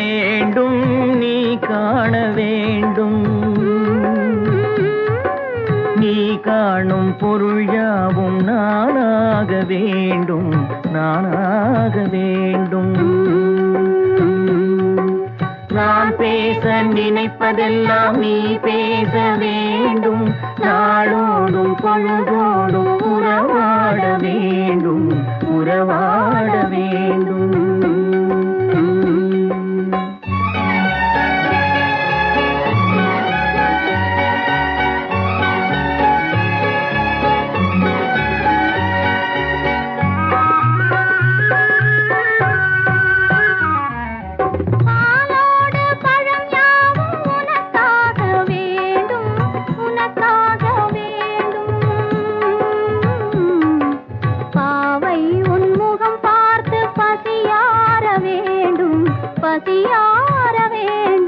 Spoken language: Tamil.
வேண்டும், நீ காண வேண்டும். நீ காணும் பொருள் யாவும் நானாக வேண்டும், நானாக வேண்டும். நான் பேச நினைப்பதெல்லாம் நீ பேச வேண்டும். நாளோடும் பொழுதோடும் உறவாட வேண்டும், உறவாட வேண்டும். பசியார வேண்டும்.